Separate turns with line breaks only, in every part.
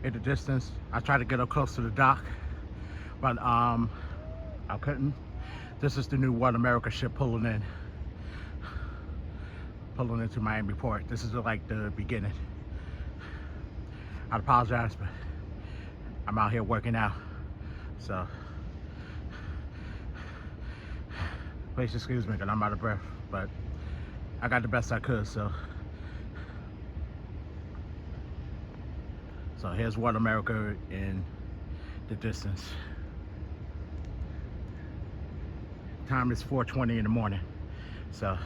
in the distance. I tried to get up close to the dock, but I couldn't. This is the new World America ship pulling into Miami Port. This is like the beginning. I apologize, but I'm out here working out, so please excuse me because I'm out of breath, but I got the best I could. So here's World America in the distance. Time is 4:20 in the morning, so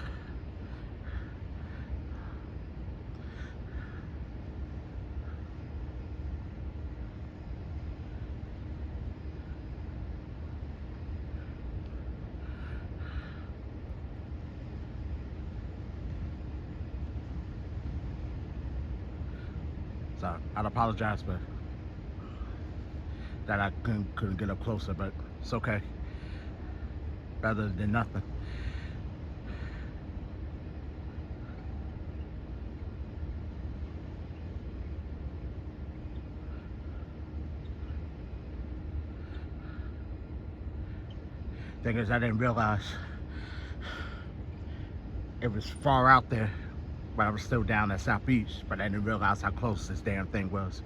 I'd apologize, but that I couldn't get up closer, but it's okay. Better than nothing. Thing is, I didn't realize it was far out there, but I was still down at South Beach, but I didn't realize how close this damn thing was.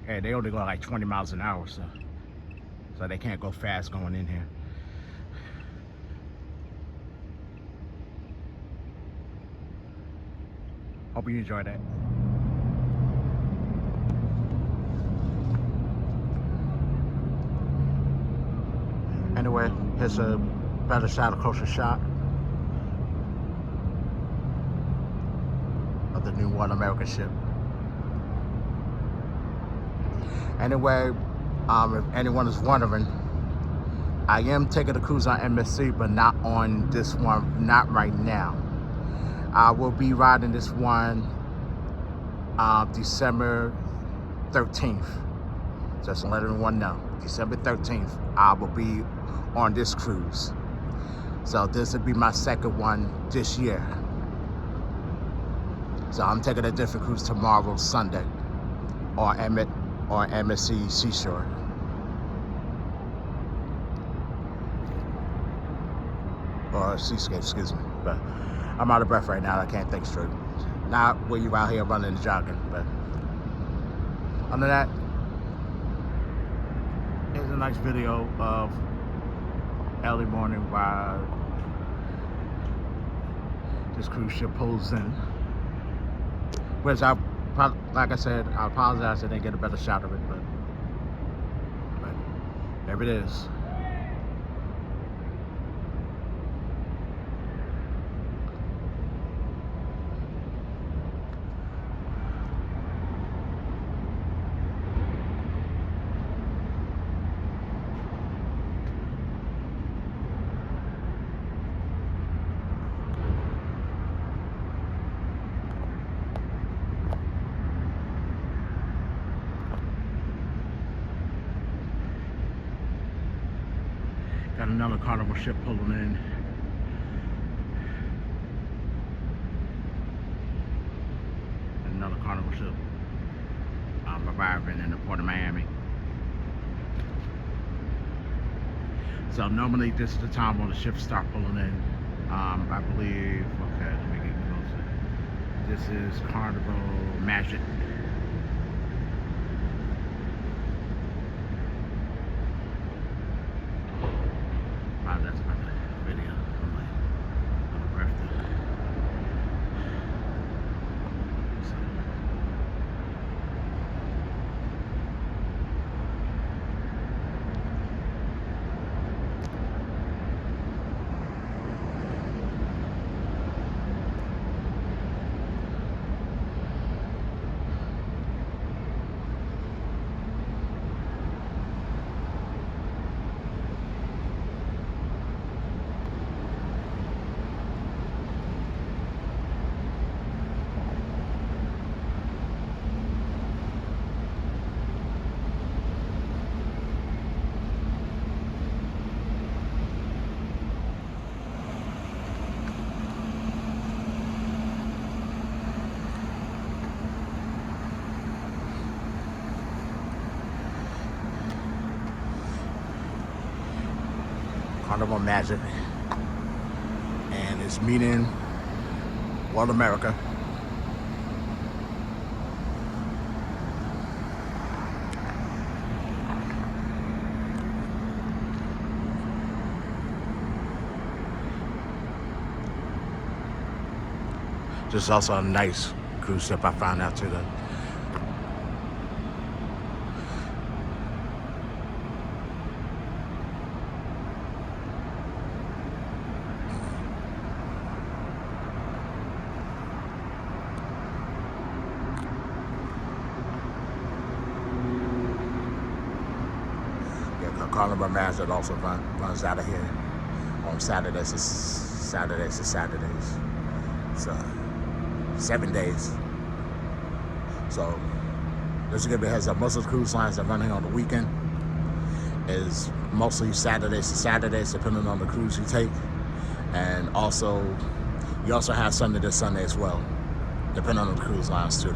And they only go like 20 miles an hour, so they can't go fast going in here. Hope you enjoyed that. Anyway, here's a better shot, a closer shot of the new World America ship. Anyway, if anyone is wondering, I am taking a cruise on MSC, but not on this one, not right now. I will be riding this one December 13th. Just to let everyone know, December 13th, I will be on this cruise. So this will be my second one this year. So I'm taking a different cruise tomorrow, Sunday, or MSC Seashore. Or Seascape, excuse me. But I'm out of breath right now. I can't think straight. Not where you out here running and jogging, but other than that, here's a nice video of early morning while this cruise ship pulls in. Which like I said, I apologize I didn't get a better shot of it, but there it is. Got another Carnival ship pulling in. Another Carnival ship arriving in the port of Miami. So normally this is the time when the ships start pulling in. I believe, okay, let me get closer. This is Carnival Magic. That's about the video. I'm like out of breath there. Carnival Magic, and it's meeting World America. This is also a nice cruise ship I found out too. Carnival Magic also runs out of here on Saturdays to Saturdays. So 7 days. So just to give you a heads up, most of the cruise lines that run here on the weekend is mostly Saturdays to Saturdays, depending on the cruise you take. And also, you also have Sunday to Sunday as well, depending on the cruise lines too.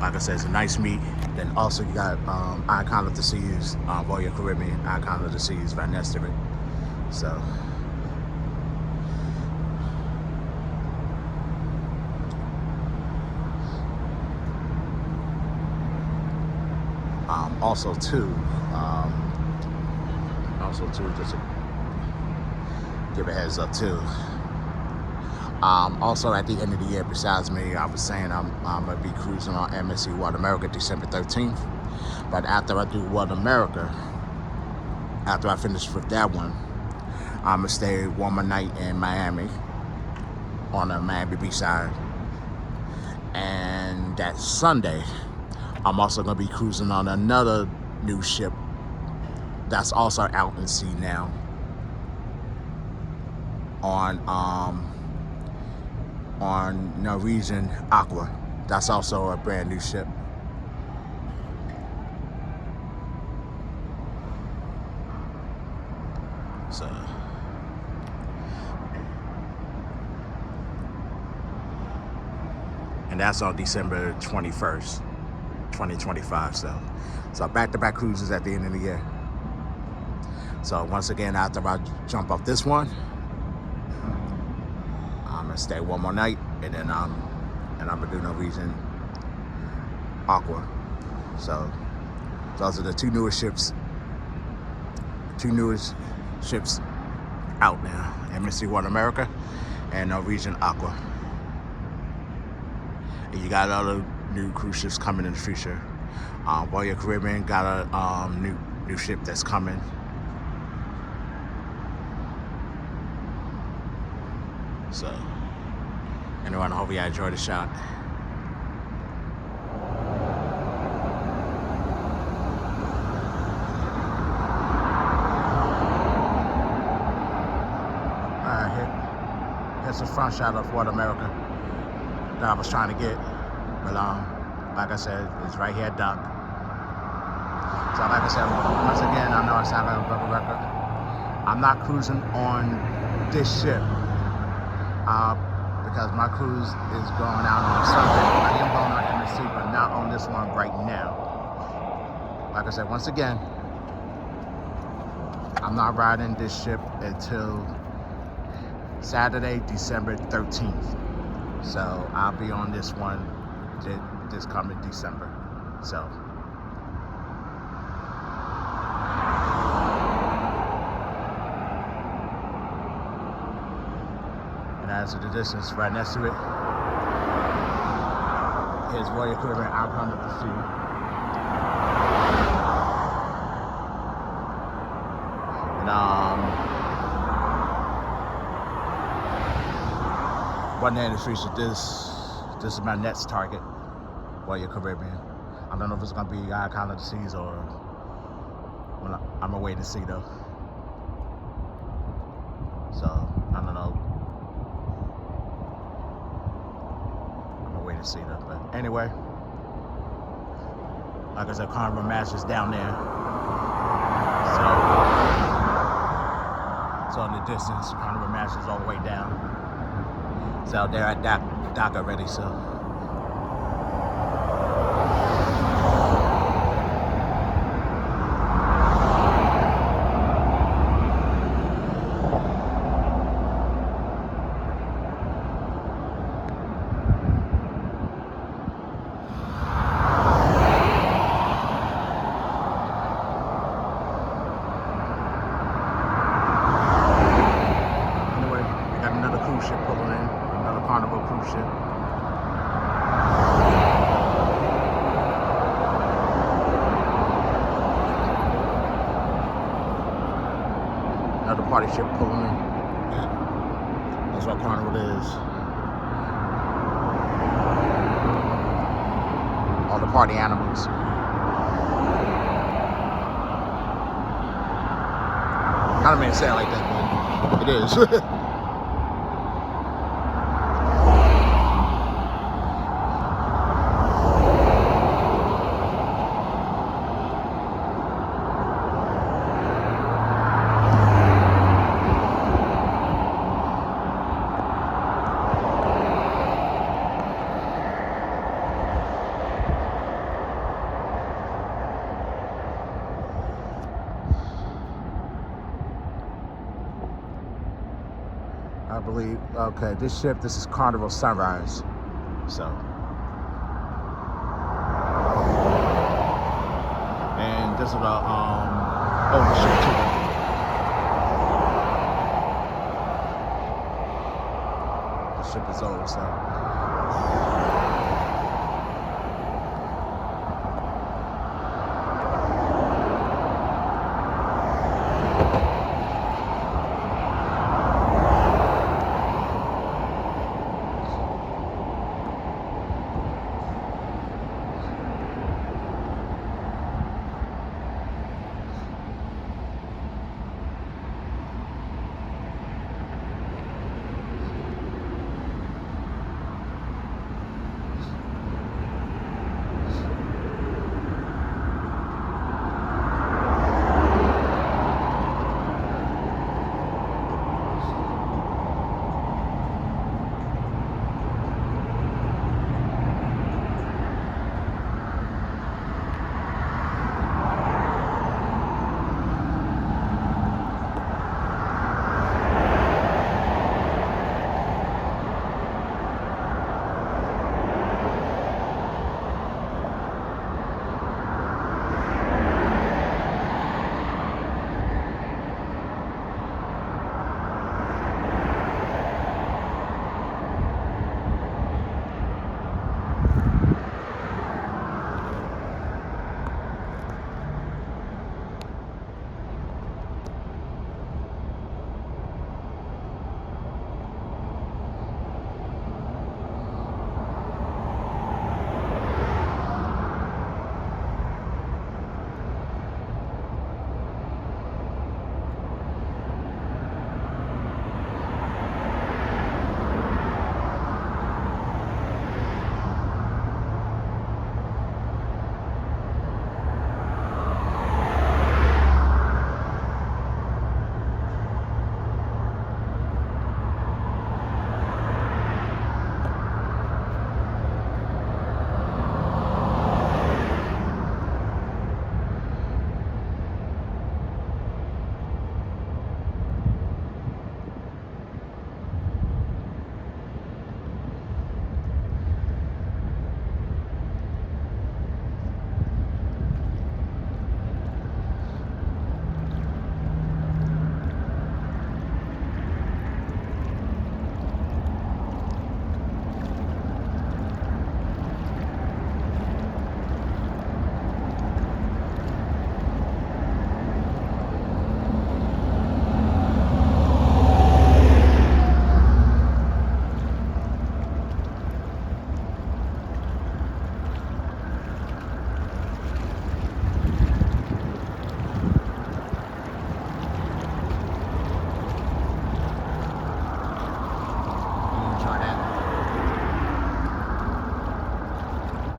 Like I said, it's a nice meet. Then also you got Icon of the Seas, Royal Caribbean, Icon of the Seas right next to it. So also too, just to give a heads up too. Also at the end of the year, besides me, I was saying I'm gonna be cruising on MSC World America December 13th. But after I do World America, after I finish with that one, I'm gonna stay one more night in Miami on the Miami Beach side. And that Sunday, I'm also gonna be cruising on another new ship that's also out in sea now on Norwegian Aqua. That's also a brand new ship. So and that's on December 21st, 2025. So back-to-back cruises at the end of the year. So once again, after I jump off this one, I'm gonna stay one more night, and then I'm gonna do Norwegian Aqua. So those are the two newest ships out now: MSC World America and Norwegian Aqua. And you got other new cruise ships coming in the future. Royal Caribbean got a new ship that's coming. So anyway, I hope you enjoyed the shot. Here's the front shot of World America that I was trying to get, but like I said, it's right here at dock. So like I said, once again, I know I sound like a broken record. I'm not cruising on this ship because my cruise is going out on Sunday. I am going on MSC, but not on this one right now. Like I said, once again, I'm not riding this ship until Saturday, December 13th. So I'll be on this one this coming December. So and as to the distance right next to it, here's Royal Caribbean Icon of the Sea. One day in the future, this is my next target, Royal Caribbean. I don't know if it's gonna be Icon of the Seas or I'm gonna wait and see though. So I don't know. I'm gonna wait and see though. But anyway, like I said, Carnival Match is down there. So in the distance, Carnival Match is all the way down. So they're at dock already, so Another party ship pulling in. That's what Carnival is. All the party animals. I don't mean to say it like that, but it is. I believe, okay, this is Carnival Sunrise. So. And this is the older ship too. The ship is old, so.